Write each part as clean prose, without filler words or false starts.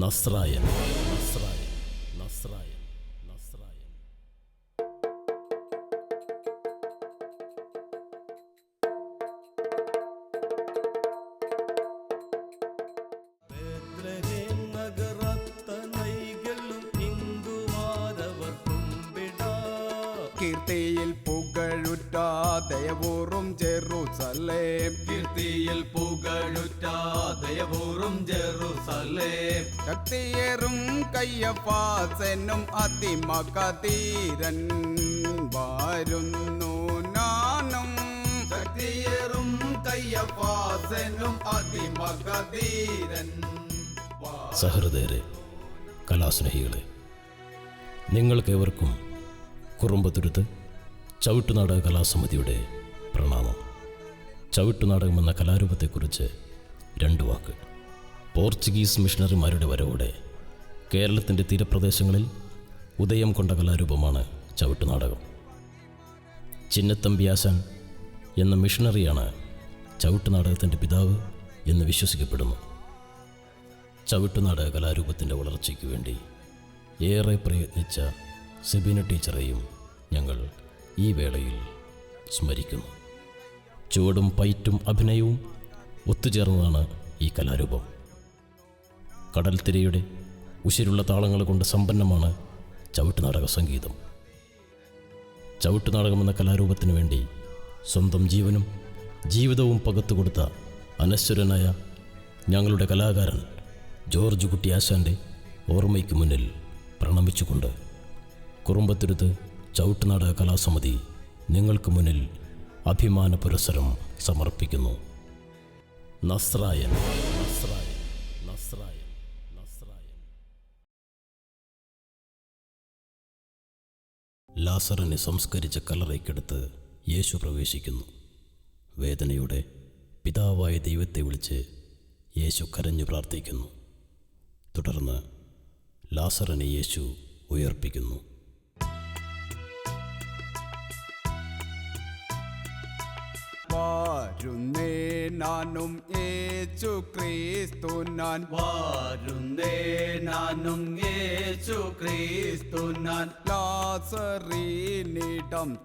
നസ്രായൻ, നസ്രായൻ, നസ്രായൻ, നസ്രായൻ. കീർത്തിയിൽ പുകഴുറ്റ ദയവൂറും Jerusalem, കീർത്തിയിൽ പുകഴുറ്റ ദയവൂറും Jerusalem. ശക്തിയേറും കയ്യപ്പാസനും അതിമകതീരൻ വരുന്നു നാനും. ശക്തിയേറും കയ്യപ്പാസനും അതിമകതീരൻ. സഹൃദയരെ, കലാസ്നേഹികളെ, നിങ്ങൾക്കേവർക്കും കുറുമ്പത്തുരുത്ത് ചവിട്ടുനാടക കലാസമിതിയുടെ പ്രണാമം. ചവിട്ടുനാടകമെന്ന കലാരൂപത്തെക്കുറിച്ച് 2 വാക്ക്. പോർച്ചുഗീസ് മിഷണറിമാരുടെ വരവോടെ കേരളത്തിൻ്റെ തീരപ്രദേശങ്ങളിൽ ഉദയം കൊണ്ട കലാരൂപമാണ് ചവിട്ടുനാടകം. ചിന്നത്തമ്പിയാശാൻ എന്ന മിഷണറിയാണ് ചവിട്ടുനാടകത്തിൻ്റെ പിതാവ് എന്ന് വിശ്വസിക്കപ്പെടുന്നു. ചവിട്ടുനാടക കലാരൂപത്തിൻ്റെ വളർച്ചയ്ക്ക് വേണ്ടി ഏറെ പ്രയത്നിച്ച സെബീന ടീച്ചറെയും ഞങ്ങൾ ഈ വേളയിൽ സ്മരിക്കുന്നു. ചുവടും പയറ്റും അഭിനയവും ഒത്തുചേർന്നതാണ് ഈ കലാരൂപം. കടൽത്തിരയുടെ ഉശിരുള്ള താളങ്ങൾ കൊണ്ട് സമ്പന്നമാണ് ചവിട്ടുനാടക സംഗീതം. ചവിട്ടുനാടകമെന്ന കലാരൂപത്തിന് വേണ്ടി സ്വന്തം ജീവനും ജീവിതവും പകത്തുകൊടുത്ത അനശ്വരനായ ഞങ്ങളുടെ കലാകാരൻ ജോർജ് കുട്ടി ആശാൻ്റെ ഓർമ്മയ്ക്ക് മുന്നിൽ പ്രണമിച്ചുകൊണ്ട് കുറുമ്പത്തുരുത്ത് ചവിട്ടുനാടക കലാസമിതി നിങ്ങൾക്ക് മുന്നിൽ അഭിമാന പുരസ്സരം സമർപ്പിക്കുന്നു. നസ്രായൻ, നസ്രായൻ, നസ്രായൻ, നസ്രായൻ. ലാസറിനെ സംസ്കരിച്ച കല്ലറയ്ക്കടുത്ത് യേശു പ്രവേശിക്കുന്നു. വേദനയോടെ പിതാവായ ദൈവത്തെ വിളിച്ച് യേശു കരഞ്ഞു പ്രാർത്ഥിക്കുന്നു. തുടർന്ന് ലാസറിനെ യേശു ഉയർപ്പിക്കുന്നു. വരുന്നേ നാനും യേശു ക്രിസ്തു ഞാൻ, വരുന്നേ നാനും യേശു ക്രിസ്തു ഞാൻ. ലാസറിനിടം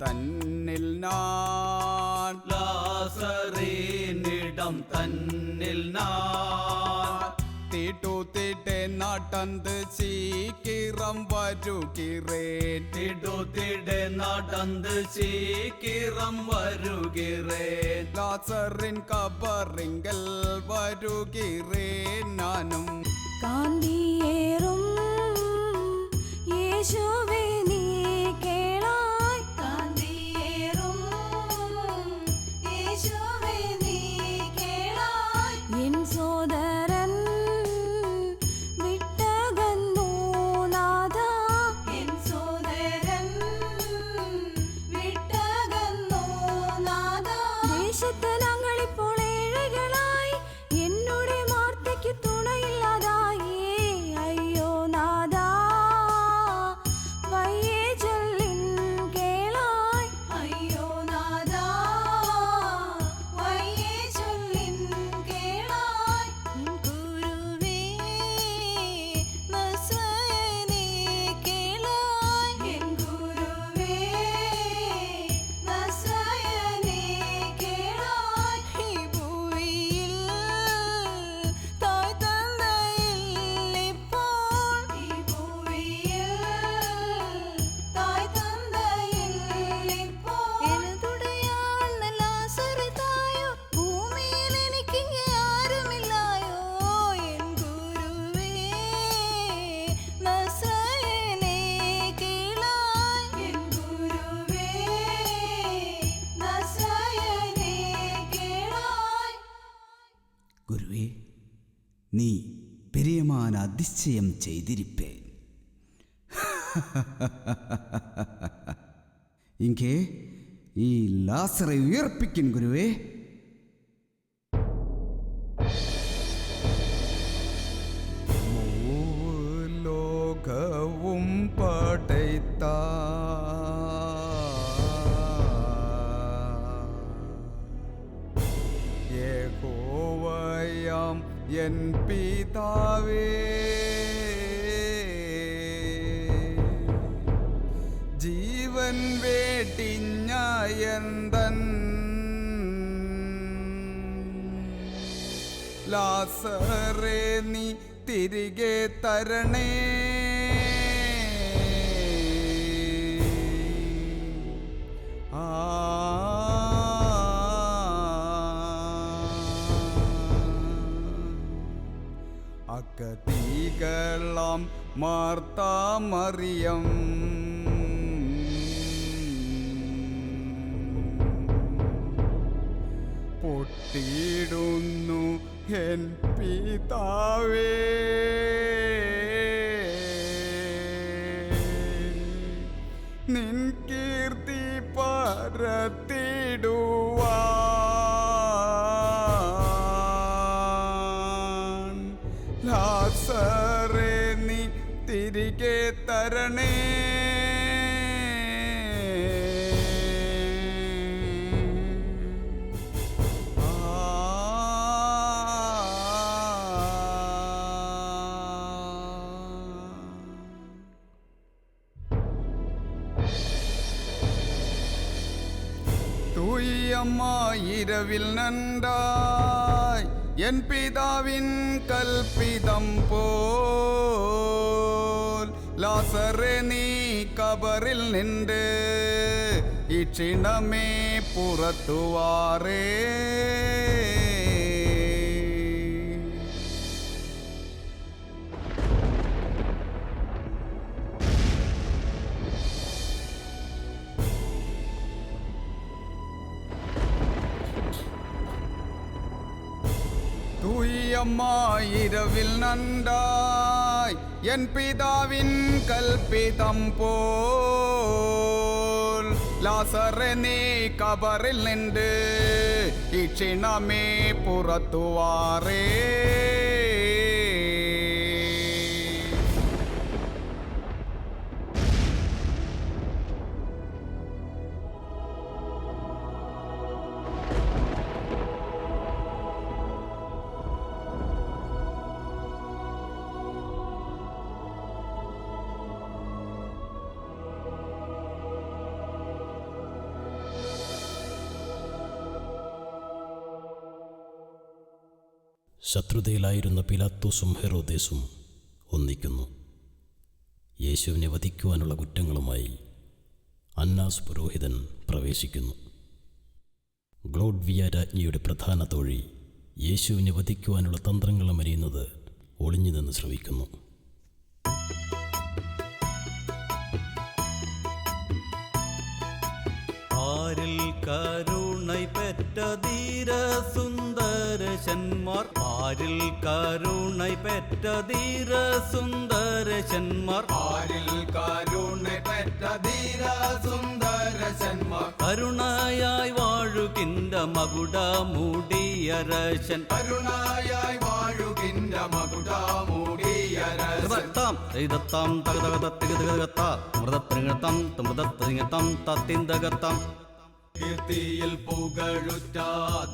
തന്നിൽ ഞാൻ, ലാസറിനിടം തന്നിൽ ഞാൻ. തിടുത്തിടെ നടന്ന് ശീക്കിരം വരുകിറേൻ, തിടുത്തിടെ നടന്ന് ശീക്കിരം വരുകിറേൻ. ലാസറിൻ കബറിങ്കൽ വരുകിറേൻ നാനും. കാന്തിയേറും യേശുവേ നീ കേളായ്, കാന്തിയേറും യേശുവേ നീ കേളായ്. എൻ സോദരൻ വിട്ടകന്നു നാഥാ, എൻ സോദരൻ വിട്ടകന്നു നാഥാ. ദേശത്തലങ്ങളിപ്പോൾ ഏഴകളായി എന്നോട് വാർത്തയ്ക്ക് തുണയില്ലാതായി. അയ്യോ നാഥാ വയ്യേ ചൊല്ലിൻ കേളായ്, അയ്യോ നാഥാ വയ്യേ ചൊല്ലിൻ കേളായ്. N ഗുരുവേ നസ്രായനേ കേളായ്, N ഗുരുവേ നസ്രായനേ കേളായ്. ഈ ഭൂമിയിൽ തായ് തന്നയിൽ ഇപ്പോൾ, ഈ ഭൂമിയിൽ തായ് തന്നയിൽ ഇപ്പോൾ. എനതുടയാൾ ലാസറ് തായോ, ഭൂമിയിൽ എനിക്കിങ്ങ് ആരുമില്ലായോ. N ഗുരുവേ നസ്രായനേ കേളായ്, N ഗുരുവേ നസ്രായനേ കേളായ്. ഗുരുവേ, നീ പെരിയമാൻ അതിശയം ചെയ്തിരിപ്പേൻ. ഇங்கே ഈ ലാസറെ ഉയർപ്പിക്കും ഗുരുവേ. ലോകവും പടൈത്ത യഹോവയാം എൻ പിതാവേ, ലാസറേ നീ തിരികെ തരണേ. അക്കതീകളം മാർത്താ മറിയം പൊട്ടിയിടുന്നു എൻ പിതാവേ. നിൻ കീർത്തി പരത്തിടുവാൻ ലാസറേ നീ തിരികെ തരണേ. തൂയമ്മായിരവിൽ നണ്ടായി എൻ പിതാവിൻ കൽപ്പിതം പോൽ ലാസറേ നീ കബറിൽ നിണ്ട് ഈ ക്ഷീണമേ പുറത്തുവാറേ. തൂയമ്മായിരവിൽ നണ്ടായി എൻ പിതാവിൻ കൽപ്പിതം പോൽ ലാസറേ നീ കബറിൽ നിണ്ട് ഈ ക്ഷീണമേ പുറത്തുവാറേ. ശത്രുതയിലായിരുന്ന പിലാത്തോസും ഹെറോദേസും ഒന്നിക്കുന്നു. യേശുവിനെ വധിക്കുവാനുള്ള കുറ്റങ്ങളുമായി അന്നാസ് പുരോഹിതൻ പ്രവേശിക്കുന്നു. ഗ്ലോഡ്വിയ രാജ്ഞിയുടെ പ്രധാന തോഴി യേശുവിനെ വധിക്കുവാനുള്ള തന്ത്രങ്ങളും അറിയുന്നത് ഒളിഞ്ഞു നിന്ന് ശ്രവിക്കുന്നു. ആരിൽ കരുണை பெற்ற தீர சுந்தரசன்மார், ஆரில் கருணை பெற்ற தீர சுந்தரசன்மார், ആരിൽ കരുണை പെറ്റ ധീര സുന്ദരശന്മാർ, கருணையாய் வாழுகின்ற மகுடமுடியரசன், കരുണയായി വാഴുകിன்ற മകുടമൂടിയരസൻ. தம் தம் தகதகதத்திகதகதா മൃതത്രിങ്ങത്തം മൃതത്രിങ്ങത്തം തത്തിന്തകത്തം. കീർത്തിയിൽ പുകഴുറ്റ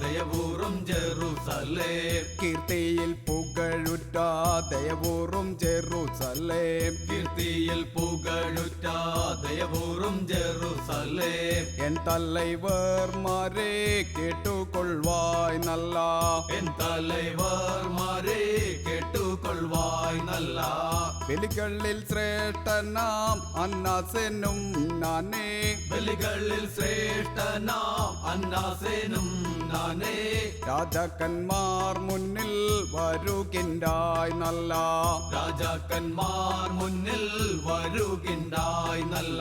ദയവൂറും ജെറുസലേം, കീർത്തിയിൽ പുകഴുറ്റ ദയവൂറും ജെറുസലേം, കീർത്തിയിൽ പുകഴുറ്റ ദയവൂറും ജെറുസലേം. എൻ തലൈവർമാരെ കേട്ടുകൊള്ളുവായ് നല്ല, എൻ തലൈവർമാരെ കേട്ടുകൊള്ളുവായ് നല്ല. ബലികളിൽ ശ്രേഷ്ഠനാം അന്നാസെനും നാനേ, ബലികളിൽ ശ്രേഷ്ഠനാം അന്നാസേനും നാനേ. രാജാക്കന്മാർ മുന്നിൽ വരുകിൻറായ് നല്ല, രാജാക്കന്മാർ മുന്നിൽ വരുകിൻറായ് നല്ല.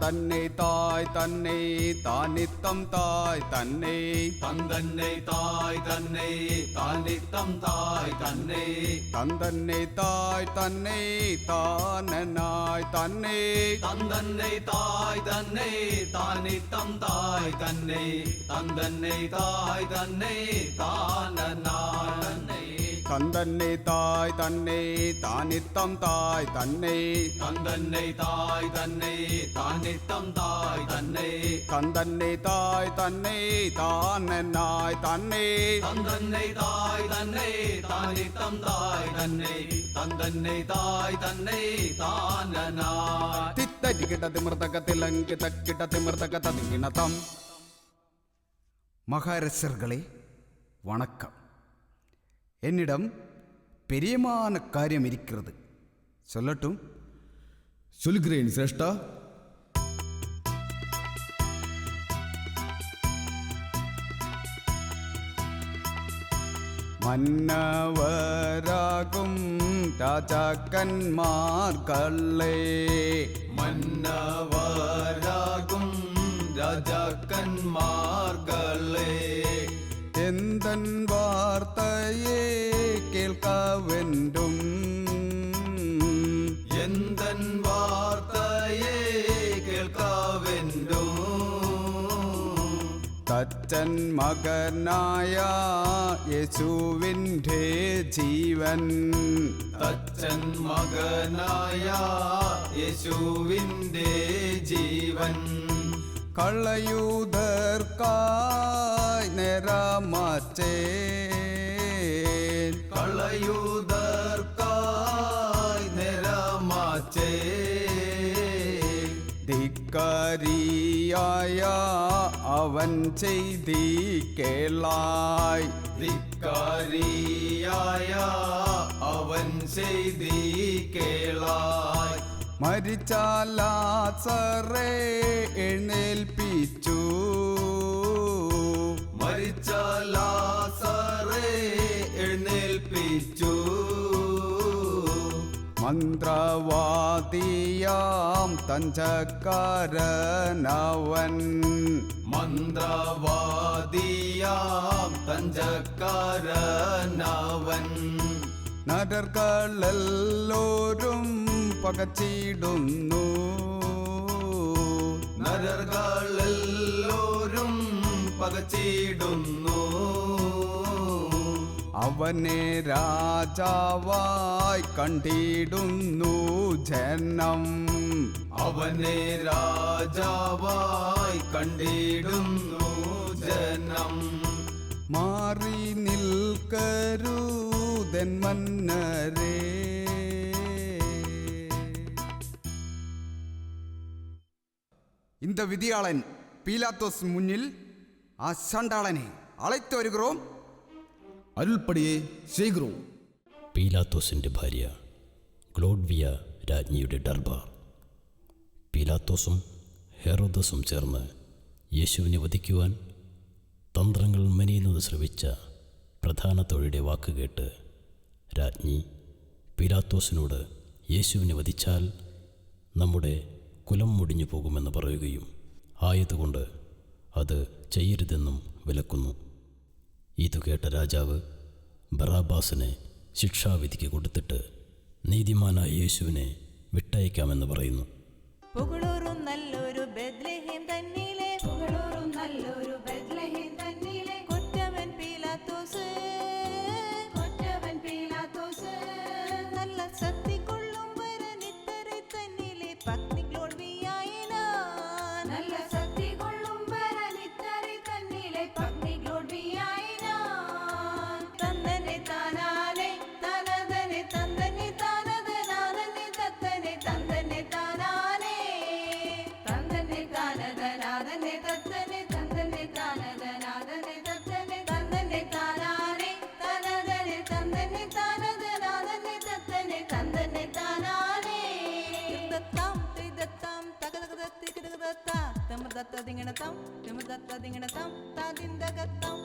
തന്നെ തായ് തന്നെ താനിത്തം തായ് തന്നെ, തന്തന്നെ തായ് തന്നെ താനിത്തം തായ് തന്നെ, തന്നെ തായ് തന്നെ താനനായ് തന്നെ, തന്തന്നെ തായ് തന്നെ താനിത്തം തായ് തന്നെ, തന്തന്നെ തായ് തന്നെ താനനായ് തന്നെ, തന്നെ തായ് തന്നെ താനിത്തം തായ് തന്നെ, തന്തന്നെ തായ് തന്നെ താനിത്തം തായ് തന്നെ, തന്നെ തായ് തന്നെ താനനായ് തന്നെ, തന്തന്നെ തായ് തന്നെ താനിത്തം തായ് തന്നെ, തന്തന്നെ തായ് തന്നെ താനനായ്. തിത്തരികിടത് മൃതകത്തിലങ്കി തക്കിടത് മൃതക തതിങ്ങിണതം. മഹാരസർകളെ വണക്കം. என்னிடம் பெரியமான காரியம் இருக்கிறது, சொல்லட்டும்? சொல்கிறேன் சிரேஷ்டா. മന്നവരാകും രാജാക്കന്മാർകളെ, മന്നവരാകും രാജാക്കന്മാർകളെ, എന്തൻ വാർത്തയെ കേൾക്കവെണ്ടും, എന്തൻ വാർത്തയെ കേൾക്കാവെന്തോ, തച്ചൻ മകനായ യേശുവിൻ്റെ ജീവൻ, തച്ചൻ മകനായ യേശുവിൻ്റെ ജീവൻ, കളയുതർക്കായി നിറമാച്ചേ, കളയുതർക്കായി നിറമാച്ചേ, ധിക്കാരിയായ അവൻ ചെയ്തി കേളായി, ധിക്കാരിയായ അവൻ ചെയ്തി കേളായി, മരിച്ച ലാസറെ എഴുന്നേൽപ്പിച്ചു, മരിച്ച ലാസറെ എഴുന്നേൽപ്പിച്ചു, മന്ത്രവാദിയാം തഞ്ചക്കാരനവൻ, മന്ത്രവാദിയാം തഞ്ചക്കാരനവൻ, നരകളെല്ലോരും പകച്ചിടുന്നു, നരകളെല്ലോരും പകച്ചിടുന്നു, അവനെ രാജാവായി കണ്ടിടുന്നു ജനം, അവനെ രാജാവായി കണ്ടിടുന്നു ജനം, മാറി നിൽക്കരുതൻ മന്നരേ. இந்த விதியாளன் பீலாத்தோஸ் முன்னில் ஆ சண்டாளனை அழைத்து வருகிறோம். അരുൾപ്പടിയെ ചെയ്கிறோம். പീലാത്തോസിൻ്റെ ഭാര്യ ഗ്ലോഡ്വിയ രാജ്ഞിയുടെ ദർബാർ. പീലാത്തോസും ഹെറോദസും ചേർന്ന് യേശുവിനെ വധിക്കുവാൻ തന്ത്രങ്ങൾ മെനയുന്നത് ശ്രവിച്ച പ്രധാന തൊഴിയുടെ വാക്കുകേട്ട് രാജ്ഞി പീലാത്തോസിനോട് യേശുവിനെ വധിച്ചാൽ നമ്മുടെ കുലം മുടിഞ്ഞു പോകുമെന്ന് പറയുകയും ആയതുകൊണ്ട് അത് ചെയ്യരുതെന്നും വിലക്കുന്നു. ഇതു കേട്ട രാജാവ് ബറാബാസിനെ ശിക്ഷാവിധിക്ക് കൊടുത്തിട്ട് നീതിമാനായ യേശുവിനെ വിട്ടയക്കാമെന്ന് പറയുന്നു. പുകളൂറും നല്ലൊരു ബെത്ലഹേം തന്നിലെ, പുകളൂറും നല്ലൊരു ബെത്ലഹേം തന്നിലെ, കൊറ്റവൻ പീലാത്തോസ്, കൊറ്റവൻ പീലാത്തോസ്, നല്ല ശക്തി കൊള്ളും വരനിത്തരെ തന്നിലെ പത്നി ഗ്ലോഡ്വിയായിനാൻ, നല്ല ശക്തി കൊള്ളും വരനിത്തരെ തന്നിലെ പത്നി ഗ്ലോഡ്വിയായിനാൻ, തന്നനെ താനാനെ തനതനെ തന്നനെ താനതനാദനെ തത്തനെ തന്നനെ താനാനെ, തന്നനെ താനതനാദനെ തത്തനെ തന്നനെ താനതനാദനെ തത്തനെ തന്നനെ താനാനെ തനതനെ തന്നനെ താനതനാദനെ തത്തനെ തന്നനെ താനാനെ, ദത്താം ദത്താം തകതകതത്തികതത്താ തമദത്ത ദിങ്ങണതാം തമദത്ത ദിങ്ങണതാം താദിന്ദഗത്താം.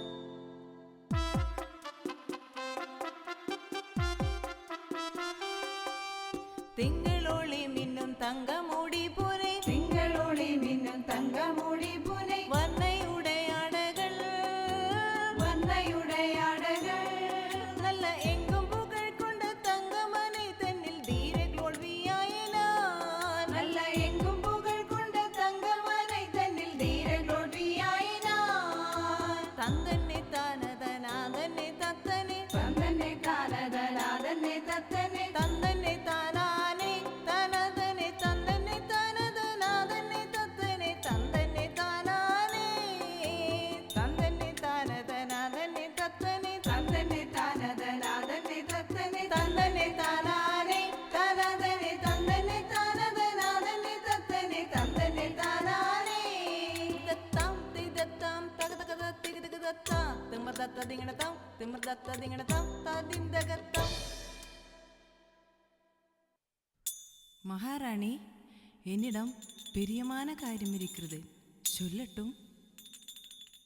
തിങ്കളോളി മിന്നും തങ്കമൂടി പൂനെ, തിങ്കളോളി മിന്നും തങ്കമൂടി പൂനെ, വർണ്ണയുടെ ആടകൾ, വർണ്ണയുടെ ആടകൾ, നല്ല എങ്കും പുകൾ കൊണ്ട് തങ്കമനെ തന്നിൽ ധീര ഗ്ലോഡ്വിയായിനാൻ, നല്ല എങ്കും പുകൾ കൊണ്ട് തങ്കമനെ തന്നിൽ ധീര ഗ്ലോഡ്വിയായിനാൻ, തന്തന്നെ താനതനാദന്നെ തത്തനെ, തന്തന്നെ താനതനാദന്നെ തത്തനെ, തന്തന്നെ താനാനെ തനതനെ തന്തന്നെ மகாராணி, என்னிடம் பிரியமான காரியம் இருக்கிறது, சொல்லட்டும்.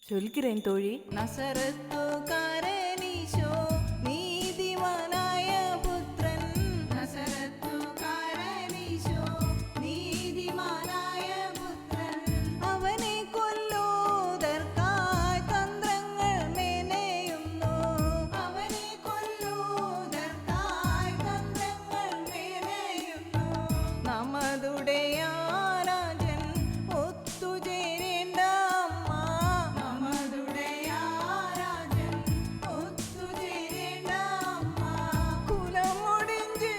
சொல்கிறேன் தோழி. നസറത്തുകാരനീശോ നീതിമാനായ പുത്രൻ. നസറത്തുകാരനീശോ നീതിമാനായ പുത്രൻ. അവനെ കൊല്ലുവതற்காய் തന്ത്രങ്ങൾ മെനയുന്നു. അവനെ കൊല്ലുവതற்കായി തന്ത്രങ്ങൾ മെനയുന്നു. നമുടെ രാജൻ ഒത്തുചേരേണ്ട അമ്മ. നമ്മുടെ രാജൻ ഒത്തുചേരേണ്ട അമ്മ. കുലമൊടിഞ്ഞ്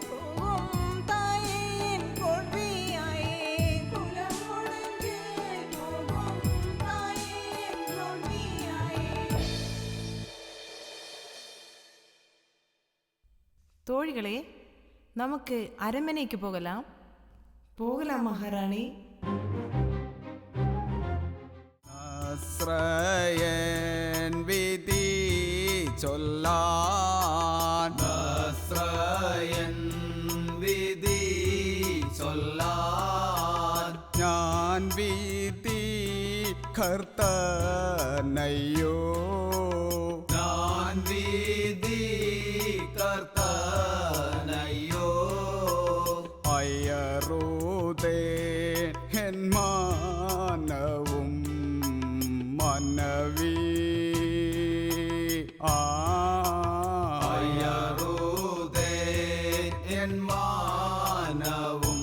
പോകും തായേ എൻ കൊടിയായേ. കുലം മുടിഞ്ഞ് പോകും തായേ എൻ കൊടിയായേ. തോഴികളെ, നമുക്ക് അരമനയ്ക്ക് പോകലാം. പോകലാം മഹാറാണി. നസ്രയൻ വിധി ചൊല്ലാൻ നസ്രയൻ വിധി ചൊല്ലാൻ ഞാൻ വിധി കർത്തനയ്യോ ഞാൻ വിധി കർത്തനയ്യോ അയറൂതേ എൻ മാനവും മനവി അയ്യറുതേ എൻ മാനവും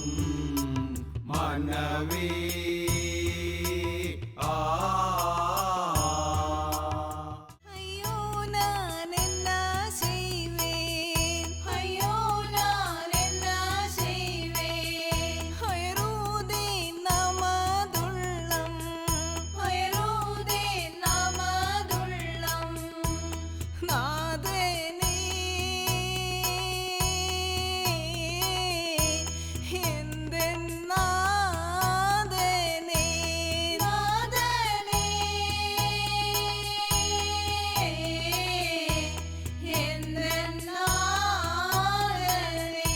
മനവി അയ്യോ ഞാൻ എന്നാ ചെയ്വേൻ. അയ്യോ ഞാൻ എന്നാ ചെയ്വേൻ. ഹൈറൂദേ നമതുള്ളം. ഹൈറൂദേ നമതുള്ളം. നാഥനേ, എന്തെൻ നാഥനേ. നാഥനേ, എന്നെൻ നാഥനേ.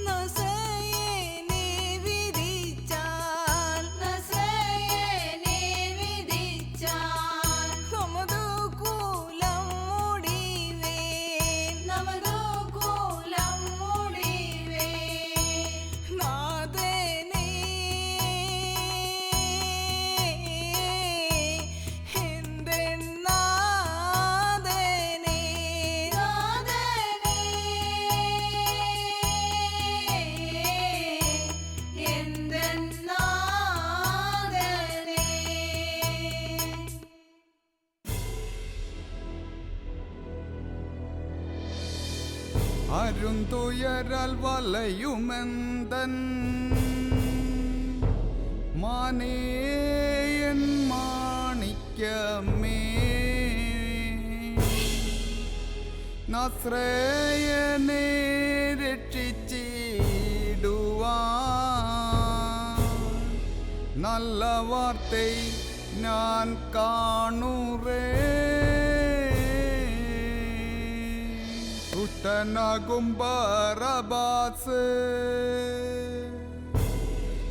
നസയനെ വിധിച്ചാൽ നസ്രയനെ വിധിച്ചാൽ നമുതു കുലം മുടിവേൻ. നമതു കുലം മുടിവേ. നാഥനേ, എന്തെൻ നാഥനേ. നാഥനേ, എന്നെൻ നാഥനേ. അരുന്തുയരാൽ വലയുമെന്തൻ മാനേയൻ മാണിക്യമേ നസ്രയനെ രക്ഷിച്ചിടുവാൻ നല്ല വാർത്തൈ ഞാൻ കാണുറേ ദുഷ്ടനാകും ബറബാസ്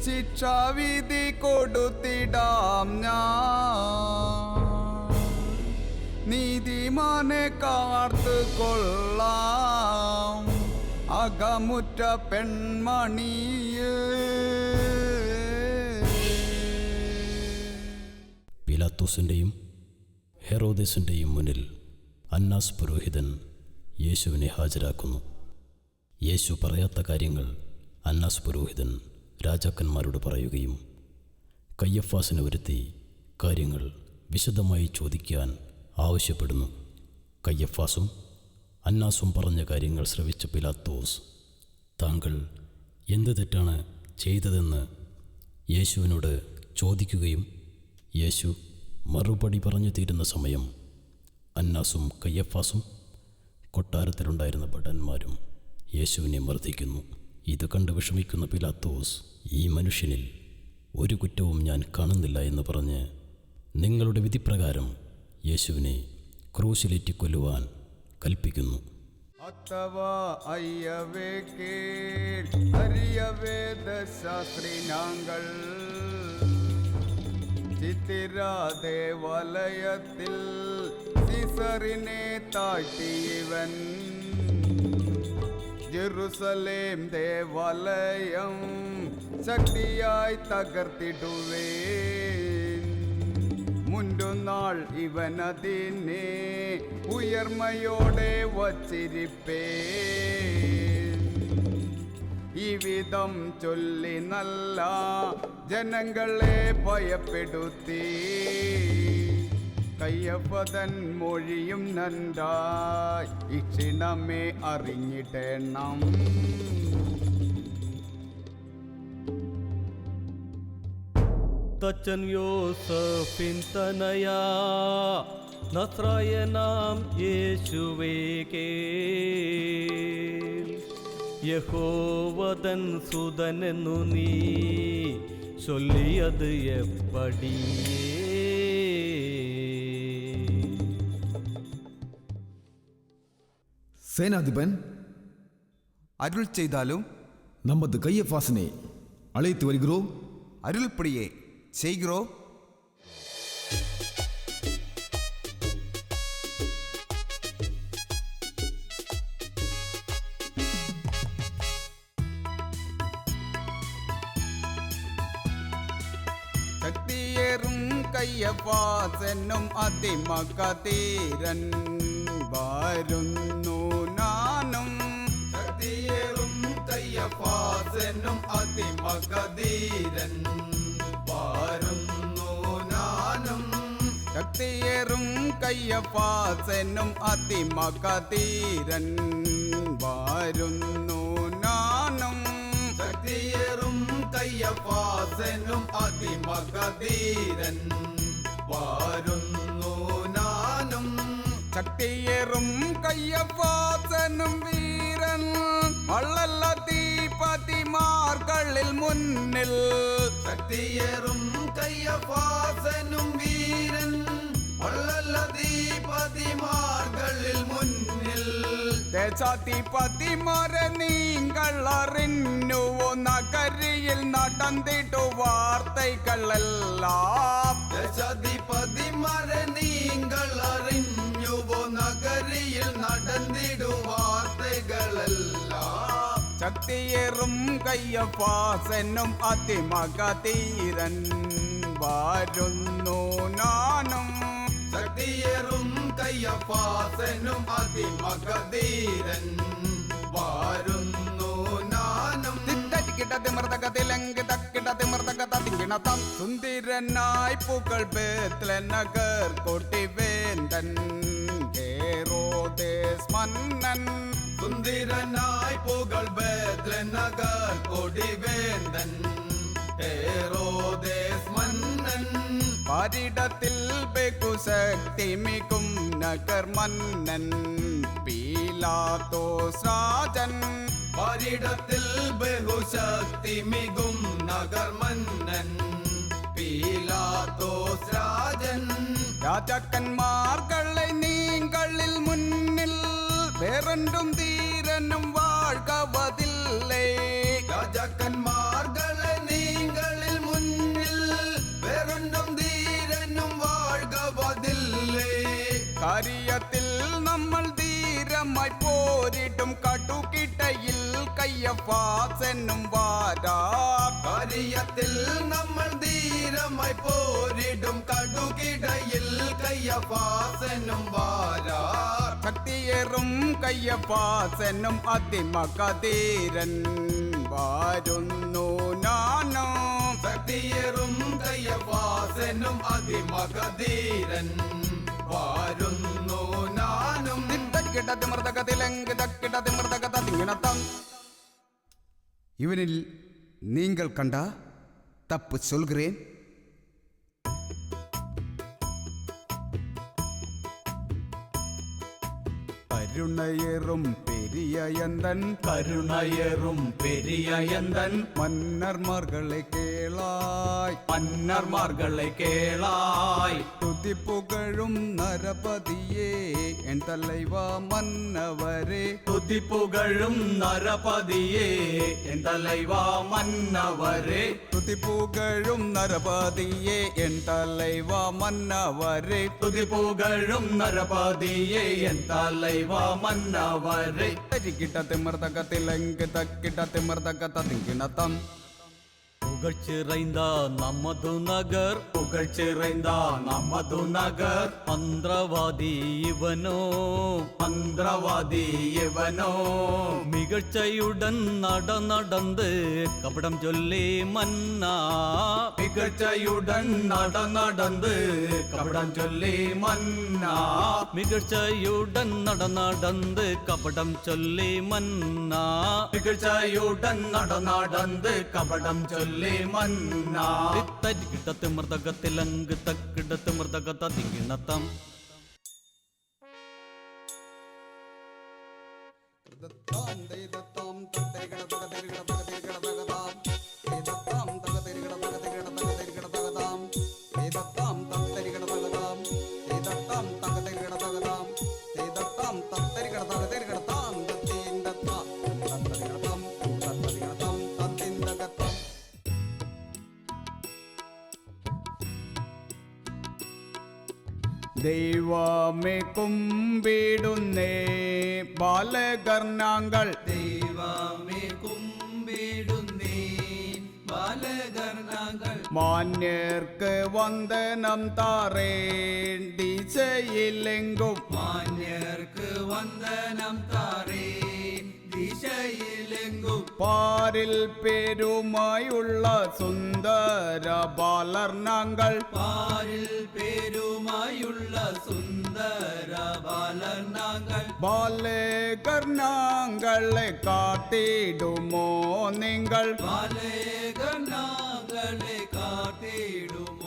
ശിക്ഷാവിധി കൊടുത്തിടാം ഞാൻ നീതിമാനെ കാർത്തു കൊള്ളാം അകമുറ്റ പെൺമണിയേ. പിലാത്തോസിൻ്റെയും ഹെറോദേസിൻ്റെയും മുന്നിൽ അന്നാസ് പുരോഹിതൻ യേശുവിനെ ഹാജരാക്കുന്നു. യേശു പറയാത്ത കാര്യങ്ങൾ അന്നാസ് പുരോഹിതൻ രാജാക്കന്മാരോട് പറയുകയും കയ്യഫാസിനെ വരുത്തി കാര്യങ്ങൾ വിശദമായി ചോദിക്കാൻ ആവശ്യപ്പെടുന്നു. കയ്യഫാസും അന്നാസും പറഞ്ഞ കാര്യങ്ങൾ ശ്രവിച്ച പിലാത്തോസ് താങ്കൾ എന്ത് തെറ്റാണ് ചെയ്തതെന്ന് യേശുവിനോട് ചോദിക്കുകയും യേശു മറുപടി പറഞ്ഞു തീരുന്ന സമയം അന്നാസും കയ്യഫാസും കൊട്ടാരത്തിലുണ്ടായിരുന്ന ഭടന്മാരും യേശുവിനെ മർദ്ദിക്കുന്നു. ഇത് കണ്ട് വിഷമിക്കുന്ന പിലാത്തോസ് ഈ മനുഷ്യനിൽ ഒരു കുറ്റവും ഞാൻ കാണുന്നില്ല എന്ന് പറഞ്ഞ് നിങ്ങളുടെ വിധിപ്രകാരം യേശുവിനെ ക്രൂശിലേറ്റി കൊല്ലുവാൻ കൽപ്പിക്കുന്നു. ಅಥವಾ ஐயவே கேள் அரிய வேத சாஸ்திரி நாங்கள் சித்திரா தேவாலயத்தில் சீசரினே தாழ்த்தியவன் ജെറുസലേം ദേവാലയം ശക്തിയായി തകർത്തിടുവേൻ മുൻപുനാൾ ഇവനതിനെ ഉയർമയോടെ വച്ചിരിപ്പേൻ ഈ വിധം ചൊല്ലി നല്ല ജനങ്ങളെ ഭയപ്പെടുത്തി കയ്യപ്പതൻ മൊഴിയും നന്നായി ഇക്ഷിണമേ അറിഞ്ഞിടണം. തച്ചൻ യോസഫിൻ തനയാ നസ്രായനാം യേശുവേ കേൾ. യഹോവതൻ സുതനെന്നു നീ ചൊല്ലിയത് എപ്പടിയേ. சேனாதிபன் அருள் செய்தாலும் நமது கையபாசனை அழைத்து வருகிறோம். அருள்படியே செய்கிறோம். ശക്തിയേറും കയ്യപ്പാസെന്നും അതിമകതീരൻ വരുന്നു നാനും. ശക്തിയേറും കയ്യപ്പാസെന്നും അതിമകധീരൻ വരുന്നു നാനും. ശക്തിയേറും കയ്യപ്പാസെന്നും അതിമകതീരൻ വരുന്നു നാനും. ശക്തിയേറും കയ്യപ്പാസെന്നും അതിമകധീരൻ വരുന്നു നാനും. ശക്തിയേറും കയ്യപ്പാസനും വീരൻ വള്ളല്ല തീപതിമാർകളിൽ മുന്നിൽ. ശക്തിയേറും കയ്യപ്പാസനും വീരൻ വള്ളല്ലധീപതിമാർകളിൽ മുന്നിൽ. ദേശാധിപതിമാരെ നിങ്ങൾ അറിഞ്ഞുവോ നഗരിയിൽ നടന്നിട്ടു വാർത്തകളെല്ലാം. ദശാധിപതിമാരെ നിങ്ങൾ അറിഞ്ഞുവോ നഗരിയിൽ നടന്നിടു വാർത്തകളെല്ലാം. ശക്തിയേറും കയ്യപ്പാസനും അതിമകതീരൻ വരുന്നു നാനും. ശക്തിയേറും കയ്യപ്പാസനും അതിമകധീരൻ വരുന്നു നാനും. സുന്ദരനായി പുകൾ ബേത്ലനഗർ കൊട്ടിവേന്തൻ ഹേരോദേസ് മന്നൻ. സുന്ദരനായി പുകൾ ബേത്ലനഗർ കൊടിവേന്തൻ ഹേരോദേസ് മന്നൻ. പാരിടത്തിൽ ബഹുശക്തി മികും നഗർ മന്നൻ പീലാത്തോസ് രാജൻ. പാരിടത്തിൽ ബഹുശക്തി മികും നഗർ മന്നൻ പീലാത്തോസ് രാജൻ. രാജാക്കന്മാർകളെ നീങ്ങളിൽ മുന്നിൽ വേറെണ്ടും ധീരനും വാഴ്കവതില്ലേ. രാജാക്കന്മാർകളെ നീങ്ങളിൽ മുന്നിൽ വേറൊന്നും ധീരനും വാഴ്കവതില്ലേ. കാര്യത്തിൽ നമ്മൾ ധീരമായി പോരിടും കടുകിടയിൽ കയ്യപ്പാസനും വാരാ. കാര്യത്തിൽ നമ്മൾ ധീരമായി പോരിടും കടുകിടയിൽ കയ്യപ്പാസനും വാരാ. ശക്തിയേറും കയ്യപ്പാസനും അതിമകധീരൻ വരുന്നു നാനും. ശക്തിയേറും കയ്യപ്പാസനും അതിമകധീരൻ വരുന്നു നാനും. இவனில் நீங்கள் கண்டா தப்பு சொல்கிறேன். കരുണയേറും പെരിയയന്തൻ കരുണയേറും പെരിയയന്തൻ മന്നർമാർകളെ കേളായ് മന്നർമാർകളെ കേളായ് തുതി துதிப்புகழும் நரபதியே என் தலைவா மன்னவரே துதிப்புகழும் நரபதியே என் தலைவா மன்னவரே துதிப்புகழும் நரபதியே என் தலைவா மன்னவரே துதிப்புகழும் நரபதியே என் தலைவா மன்னவரே கிட்ட திமிர்தக திலங்கு தக்கிட்ட திமிர்தக ததிங்கினத்தம் புகழ்ச்சிறைந்த நமது நகர் புகழ்ச்சிறைந்த நமது நகர் மந்திரவாதி இவனோ மந்திரவாதி இவனோ மிகழ்ச்சியுடன் நடந்து கபடம் சொல்லி மன்னா மிகழ்ச்சியுடன் நடந்து கபடம் சொல்லி மன்னா மிகழ்ச்சியுடன் நடந்து கபடம் சொல்லி மன்னா மிகழ்ச்சியுடன் நடந்து கபடம் சொல்லி മന്നാ തരികിടത്ത് മൃതകത്തിലങ്ക് തക്കിടത്ത് മൃതകത്ത തിങ്ങിണത്തം ദൈവമേ കുമ്പിടുന്നേ ബാലകർണാങ്കൾ ദൈവമേ കുമ്പിടുന്നേ ബാലകർണാങ്കൾ മാന്യർക്ക് വന്ദനം താറേൻ ദിശയിലെങ്കും മാന്യർക്ക് വന്ദനം താറേ ദിശയിലെങ്കും പാരിൽ പേരുമായുള്ള സുന്ദര ബാലർണാങ്കൾ പാരിൽ പേരുമായുള്ള സുന്ദര ബാലർണാങ്കൾ ബാലകർണാങ്കളെ കാട്ടിടുമോ നിങ്ങൾ ബാലകർണാങ്കളെ കാട്ടിടുമോ